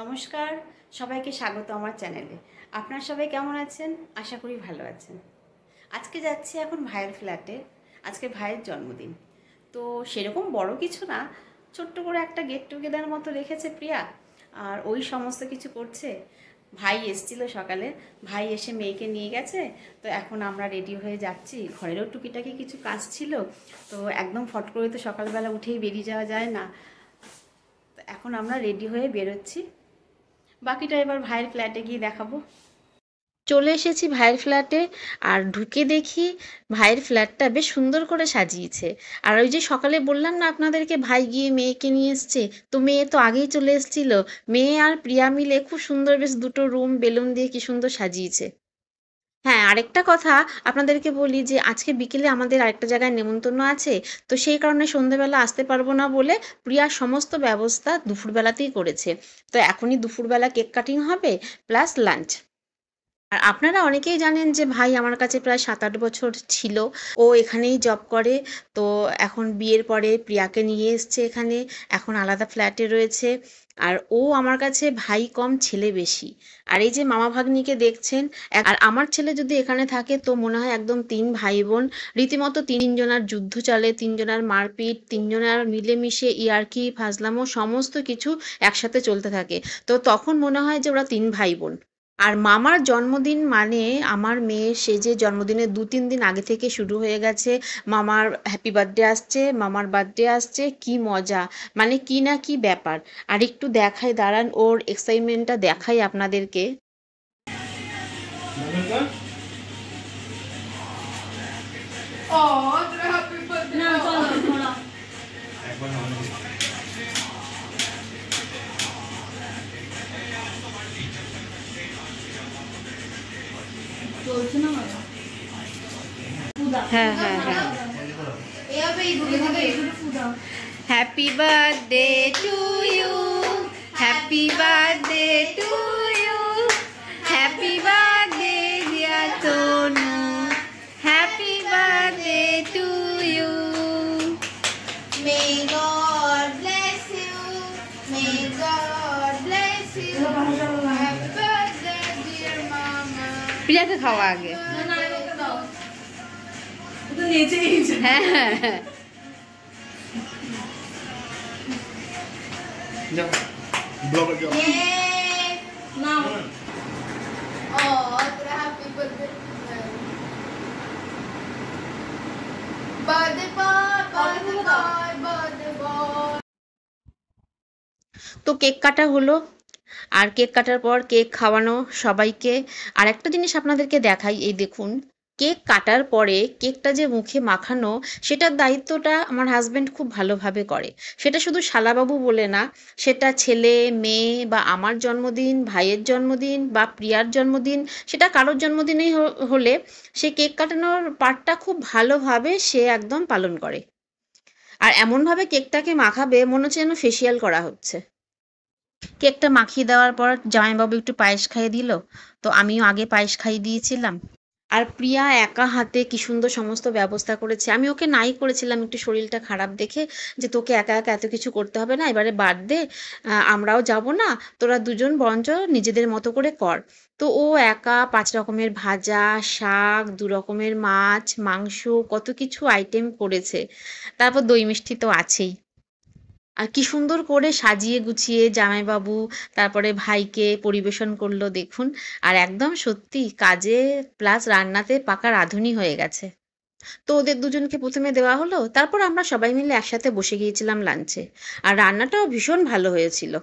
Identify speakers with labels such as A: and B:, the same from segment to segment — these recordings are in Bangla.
A: নমস্কার, সবাইকে স্বাগত আমার চ্যানেলে। আপনারা সবাই কেমন আছেন? আশা করি ভালো আছেন। আজকে যাচ্ছি এখন ভাইয়ের ফ্ল্যাটে। আজকে ভাইয়ের জন্মদিন। তো সেরকম বড় কিছু না, ছোট্ট করে একটা গেট টুগেদার মতো রেখেছে প্রিয়া, আর ওই সমস্ত কিছু করছে। ভাই এসেছিল সকালে, ভাই এসে মেয়েকে নিয়ে গেছে। তো এখন আমরা রেডি হয়ে যাচ্ছি। ঘরেরও টুকিটাকি কিছু কাজ ছিল, তো একদম ফট করে তো সকালবেলা উঠেই বেরিয়ে যাওয়া যায় না। তো এখন আমরা রেডি হয়ে বেরোচ্ছি। বাকিটা এবার ভাইয়ের ফ্ল্যাটে গিয়ে দেখাবো। চলে এসেছি ভাইয়ের ফ্ল্যাটে, আর ঢুকে দেখি ভাইয়ের ফ্ল্যাটটা বেশ সুন্দর করে সাজিয়েছে। আর ওই যে সকালে বললাম না আপনাদেরকে, ভাই গিয়ে মেয়েকে নিয়ে এসছে, তো মেয়ে তো আগেই চলে এসেছিল। মেয়ে আর প্রিয়া মিলে খুব সুন্দর বেশ দুটো রুম বেলুন দিয়ে কি সুন্দর সাজিয়েছে। হ্যাঁ, আরেকটা কথা আপনাদেরকে বলি যে আজকে বিকেলে আমাদের আরেকটা জায়গায় নেমন্তন্ন আছে। তো সেই কারণে সন্ধেবেলা আসতে পারবো না বলে প্রিয়ার সমস্ত ব্যবস্থা দুপুরবেলাতেই করেছে। তো এখনই দুপুরবেলা কেক কাটিং হবে, প্লাস লাঞ্চ। আর আপনারা অনেকেই জানেন যে ভাই আমার কাছে প্রায় 7-8 বছর ছিল। ও এখানেই জব করে। তো এখন বিয়ের পরে প্রিয়াকে নিয়ে এসছে এখানে। এখন আলাদা ফ্ল্যাটে রয়েছে। আর ও আমার কাছে ভাই কম ছেলে বেশি। আর এই যে মামা ভাগ্নিকে দেখছেন, আর আমার ছেলে যদি এখানে থাকে তো মনে হয় একদম 3 ভাই বোন। রীতিমতো তিনজনার যুদ্ধ চলে, তিনজনার মারপিট, তিনজনার মিলেমিশে ইয়ার্কি ফাজলামো সমস্ত কিছু একসাথে চলতে থাকে। তো তখন মনে হয় যে ওরা 3 ভাই বোন। আর মামার জন্মদিন মানে আমার মেয়ের সেজে জন্মদিনের 2-3 দিন আগে থেকে শুরু হয়ে গেছে। মামার হ্যাপি বার্থডে আসছে, মামার বার্থডে আসছে, কি মজা! মানে কি না কি ব্যাপার। আর একটু দেখাই, দাঁড়ান ওর এক্সাইটমেন্টটা দেখাই আপনাদেরকে। হ্যাঁ হ্যাঁ হ্যাঁ। Happy birthday to you, happy birthday to you, happy birthday dear Tanu, happy birthday to you.
B: May God bless you. May God bless you. Happy birthday, dear Mama.
A: প্রিয়াকে খাওয়া আগে। হ্যাঁ হ্যাঁ হ্যাঁ।
B: Yay! Now. Oh, happy birthday. Birthday boy, birthday boy, birthday boy.
A: তো কেক কাটা হলো, আর কেক কাটার পর কেক খাওয়ানো সবাইকে। আর একটা জিনিস আপনাদেরকে দেখাই, এই দেখুন, কেক কাটার পরে কেকটা যে মুখে মাখানো, সেটার দায়িত্বটা আমার হাজবেন্ড খুব ভালোভাবে করে। সেটা শুধু শালাবাবু বলে না, সেটা ছেলে মেয়ে বা আমার জন্মদিন, ভাইয়ের জন্মদিন বা প্রিয়ার জন্মদিন, সেটা কারোর জন্মদিনেই হলে সে কেক কাটানোর পার্টটা খুব ভালোভাবে সে একদম পালন করে। আর এমনভাবে কেকটাকে মাখাবে মনে হচ্ছে যেন ফেসিয়াল করা হচ্ছে। কেকটা মাখিয়ে দেওয়ার পর জামাইবাবু একটু পায়েস খাইয়ে দিল। তো আমিও আগে পায়েস খাইয়ে দিয়েছিলাম। আর প্রিয়া একা হাতে কি সুন্দর সমস্ত ব্যবস্থা করেছে। আমি ওকে নাই করেছিলাম একটু শরীরটা খারাপ দেখে, যে তোকে একা একা এত কিছু করতে হবে না, এবারে বার্থডে, আমরাও যাব না, তোরা দুজন বরঞ্চ নিজেদের মতো করে কর। তো ও একা 5 রকমের ভাজা, শাক, 2 রকমের মাছ, মাংস, কত কিছু আইটেম করেছে। তারপর দই মিষ্টি তো আছেই। আর কি সুন্দর করে সাজিয়ে গুছিয়ে জামাইবাবু তারপরে ভাইকে পরিবেশন করলো দেখুন। আর একদম সত্যি কাজে প্লাস রান্নাতে পাকা রাঁধুনি হয়ে গেছে। তো ওদের দুজনকে প্রথমে দেওয়া হলো, তারপর আমরা সবাই মিলে একসাথে বসে গিয়েছিলাম লাঞ্চে। আর রান্নাটাও ভীষণ ভালো হয়েছিল।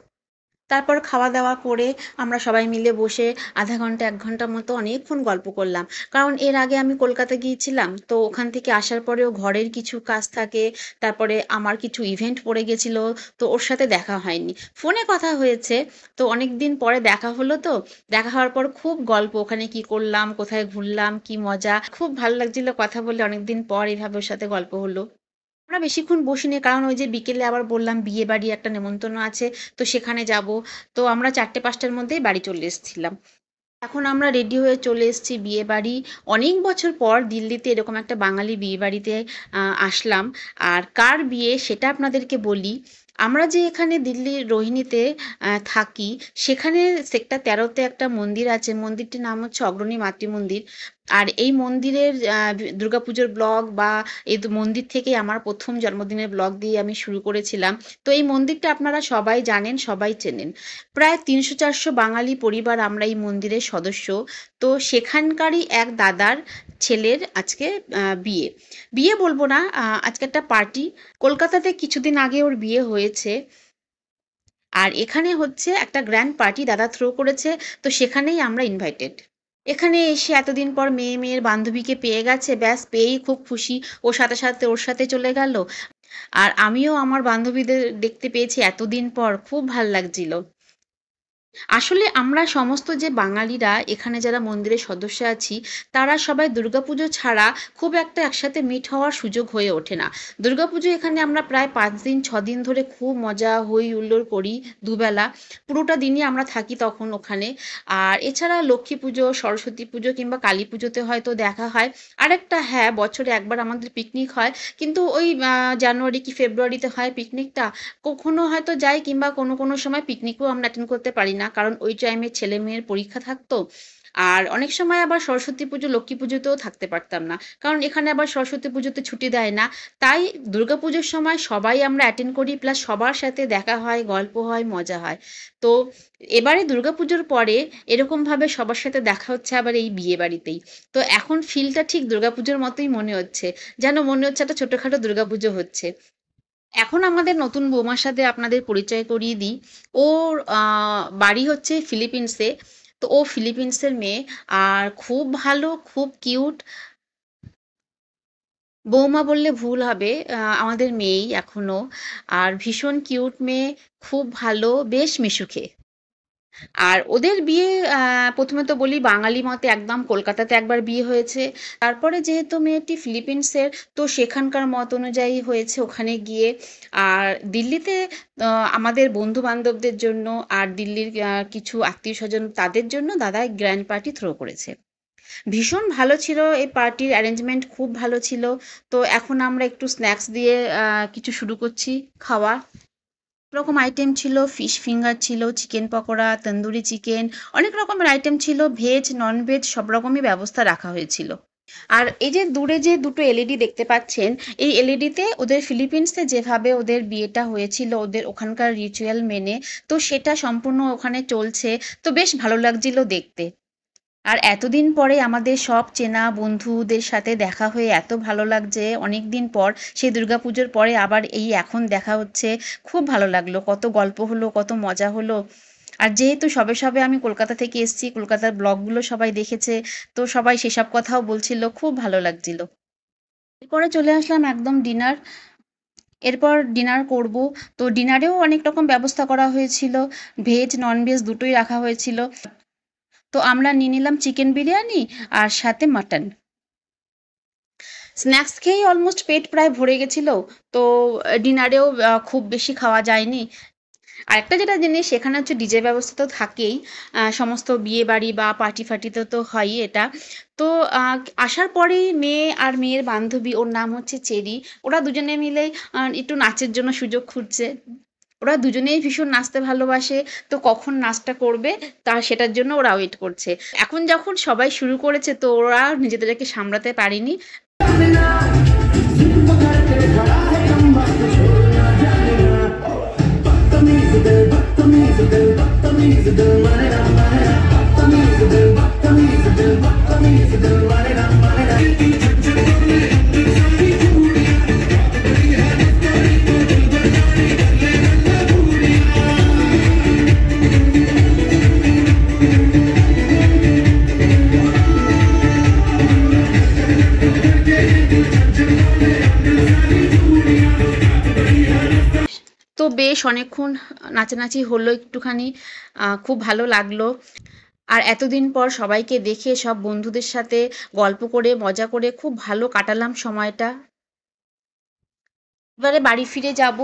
A: তারপর খাওয়া দাওয়া করে আমরা সবাই মিলে বসে আধা ঘন্টা 1 ঘন্টা মতো অনেকক্ষণ গল্প করলাম। কারণ এর আগে আমি কলকাতা গিয়েছিলাম, তো ওখান থেকে আসার পরেও ঘরের কিছু কাজ থাকে, তারপরে আমার কিছু ইভেন্ট পড়ে গেছিল, তো ওর সাথে দেখা হয়নি। ফোনে কথা হয়েছে। তো অনেক দিন পরে দেখা হলো, তো দেখা হওয়ার পর খুব গল্প, ওখানে কি করলাম, কোথায় ঘুরলাম, কি মজা, খুব ভালো লাগছিল কথা বলে। অনেকদিন পর এইভাবে ওর সাথে গল্প হলো। আমরা বেশিক্ষণ বসিনি, কারণ ওই যে বিকেলে আবার বললাম বিয়ে বাড়ি একটা নেমন্তন্ন আছে, তো সেখানে যাব। তো আমরা 4টে-5টার মধ্যেই বাড়ি চলে এসেছিলাম। এখন আমরা রেডি হয়ে চলে এসেছি বিয়ে বাড়ি। অনেক বছর পর দিল্লিতে এরকম একটা বাঙালি বিয়ে বাড়িতে আসলাম। আর কার বিয়ে সেটা আপনাদেরকে বলি। আমরা যে এখানে দিল্লির রোহিণীতে থাকি, সেখানে সেক্টর 13-তে একটা মন্দির আছে। মন্দিরটির নাম হচ্ছে অগ্রণী মাতৃ মন্দির। আর এই মন্দিরের দুর্গাপুজোর ব্লগ বা এই মন্দির থেকেই আমার প্রথম জন্মদিনের ব্লগ দিয়ে আমি শুরু করেছিলাম। তো এই মন্দিরটা আপনারা সবাই জানেন, সবাই চেনেন। প্রায় 300-400 বাঙালি পরিবার আমরা এই মন্দিরের সদস্য। তো সেখানকারই এক দাদার ছেলের আজকে বিয়ে। বিয়ে বলবো না, আজকে একটা পার্টি। কলকাতাতে কিছুদিন আগে ওর বিয়ে হয়েছে। আর এখানে হচ্ছে একটা গ্র্যান্ড পার্টি দাদা থ্রো করেছে। তো সেখানেই আমরা ইনভাইটেড। এখানে এসে এতদিন পর মেয়ের বান্ধবীকে পেয়ে গেছে, ব্যাস পেয়েই খুব খুশি। ওর সাথে সাথে ওর সাথে চলে গেল। আর আমিও আমার বান্ধবীদের দেখতে পেয়েছি এতদিন পর, খুব ভাল লাগছিল। আসলে আমরা সমস্ত যে বাঙালিরা এখানে যারা মন্দিরের সদস্য আছি, তারা সবাই দুর্গাপুজো ছাড়া খুব একটা একসাথে মিট হওয়ার সুযোগ হয়ে ওঠে না। দুর্গাপুজো এখানে আমরা প্রায় 5 দিন 6 দিন ধরে খুব মজা হই হুল্লোড় করি, দুবেলা পুরোটা দিনই আমরা থাকি তখন ওখানে। আর এছাড়া লক্ষ্মী পুজো, সরস্বতী পুজো কিংবা কালী পুজোতে হয়তো দেখা হয়। আরেকটা, হ্যাঁ, বছরে একবার আমাদের পিকনিক হয়, কিন্তু ওই জানুয়ারি কি ফেব্রুয়ারিতে হয় পিকনিকটা। কখনো হয়তো যাই, কিংবা কোনো সময় পিকনিকও আমরা অ্যাটেন্ড করতে পারি না, কারণ ওই টাইমে ছেলে মেয়ের পরীক্ষা থাকতো। আর অনেক সময় আবার সরস্বতী পুজো লক্ষ্মী পুজোতেও থাকতে পারতাম না, কারণ এখানে আবার সরস্বতী পুজোতে ছুটি দেয় না। তাই দুর্গাপুজোর সময় সবাই আমরা অ্যাটেন্ড করি, প্লাস সবার সাথে দেখা হয়, গল্প হয়, মজা হয়। তো এবারে দুর্গাপুজোর পরে এরকমভাবে সবার সাথে দেখা হচ্ছে আবার এই বিয়ে বাড়িতেই। তো এখন ফিলটা ঠিক দুর্গাপুজোর মতোই মনে হচ্ছে, যেন মনে হচ্ছে একটা ছোটখাটো দুর্গাপুজো হচ্ছে। এখন আমাদের নতুন বৌমার সাথে আপনাদের পরিচয় করিয়ে দিই। ওর বাড়ি হচ্ছে ফিলিপিন্সে। তো ও ফিলিপিন্সের মেয়ে, আর খুব ভালো, খুব কিউট। বৌমা বললে ভুল হবে, আমাদের মেয়েই এখনো। আর ভীষণ কিউট মেয়ে, খুব ভালো, বেশ মিশুকে। আর ওদের বিয়ে, প্রথমে তো বলি বাঙালি মতে একদম কলকাতাতে একবার বিয়ে হয়েছে। তারপরে যেহেতু মেয়েটি ফিলিপিন্সের, তো সেখানকার মত অনুযায়ী হয়েছে ওখানে গিয়ে। আর দিল্লিতে আমাদের বন্ধু বান্ধবদের জন্য আর দিল্লির কিছু আত্মীয় স্বজন তাদের জন্য দাদা গ্র্যান্ড পার্টি থ্রো করেছে। ভীষণ ভালো ছিল, এই পার্টির অ্যারেঞ্জমেন্ট খুব ভালো ছিল। তো এখন আমরা একটু স্ন্যাক্স দিয়ে কিছু শুরু করছি খাওয়া। রকম আইটেম ছিল, ফিশ ফিঙ্গার ছিল, চিকেন পকোড়া, তন্দুরি চিকেন, অনেক রকমের আইটেম ছিল, ভেজ নন ভেজ সব রকমই ব্যবস্থা রাখা হয়েছিল। আর এই যে দূরে যে দুটো এলইডি দেখতে পাচ্ছেন, এই এলইডিতে ওদের ফিলিপিন্সে যেভাবে ওদের বিয়েটা হয়েছিল ওদের ওখানকার রিচুয়াল মেনে, তো সেটা সম্পূর্ণ ওখানে চলছে। তো বেশ ভালো লাগছিল দেখতে। আর এতদিন পরে আমাদের সব চেনা বন্ধুদের সাথে দেখা হয়ে এত ভালো লাগছে, অনেক দিন পর, সেই দুর্গাপুজোর পরে আবার এই এখন দেখা হচ্ছে। খুব ভালো লাগলো, কত গল্প হলো, কত মজা হলো। আর যেহেতু সবে সবে আমি কলকাতা থেকে এসেছি, কলকাতার ব্লগগুলো সবাই দেখেছে, তো সবাই সেসব কথাও বলছিল, খুব ভালো লাগছিল। এরপরে চলে আসলাম একদম ডিনার। এরপর ডিনার করব। তো ডিনারেও অনেক রকম ব্যবস্থা করা হয়েছিল, ভেজ নন ভেজ দুটোই রাখা হয়েছিল। তো আমরা নিয়ে নিলাম চিকেন বিরিয়ানি আর সাথে মাটন। স্ন্যাক্স খেয়েই অলমোস্ট পেট প্রায় ভরে গেছিল। তো ডিনারেও খুব বেশি খাওয়া যায়নি। আরেকটা যেটা জিনিস, সেখানে হচ্ছে ডিজে ব্যবস্থা তো থাকেই, সমস্ত বিয়ে বাড়ি বা পার্টি ফার্টিতে তো হয়ই এটা। তো আসার পরেই মেয়ে আর মেয়ের বান্ধবী, ওর নাম হচ্ছে চেরি, ওরা দুজনে মিলে একটু নাচের জন্য সুযোগ খুঁজছে। ওরা দুজনেই ভীষণ নাচতে ভালোবাসে। তো কখন নাচটা করবে, সেটার জন্য ওরা ওয়েট করছে। এখন যখন সবাই শুরু করেছে, তো ওরা নিজেদেরকে সামলাতে পারেনি। তো বেশ অনেকক্ষণ নাচানাচি হলো একটুখানি, খুব ভালো লাগলো। আর এতদিন পর সবাইকে দেখে, সব বন্ধুদের সাথে গল্প করে মজা করে খুব ভালো কাটালাম সময়টা। এবারে বাড়ি ফিরে যাব।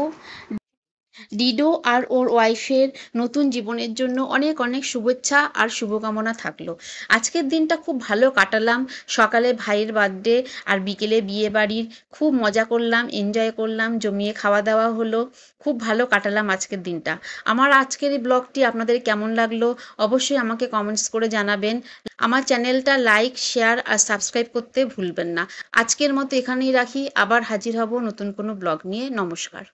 A: ডিডো আর ওর ওয়াইফের নতুন জীবনের জন্য অনেক অনেক শুভেচ্ছা আর শুভকামনা থাকলো। আজকের দিনটা খুব ভালো কাটালাম। সকালে ভাইয়ের বার্থডে আর বিকেলে বিয়ে বাড়ির খুব মজা করলাম, এনজয় করলাম, জমিয়ে খাওয়া দাওয়া হলো। খুব ভালো কাটালাম আজকের দিনটা। আমার আজকের এই ব্লগটি আপনাদের কেমন লাগলো অবশ্যই আমাকে কমেন্টস করে জানাবেন। আমার চ্যানেলটা লাইক, শেয়ার আর সাবস্ক্রাইব করতে ভুলবেন না। আজকের মতো এখানেই রাখি, আবার হাজির হব নতুন কোনো ব্লগ নিয়ে। নমস্কার।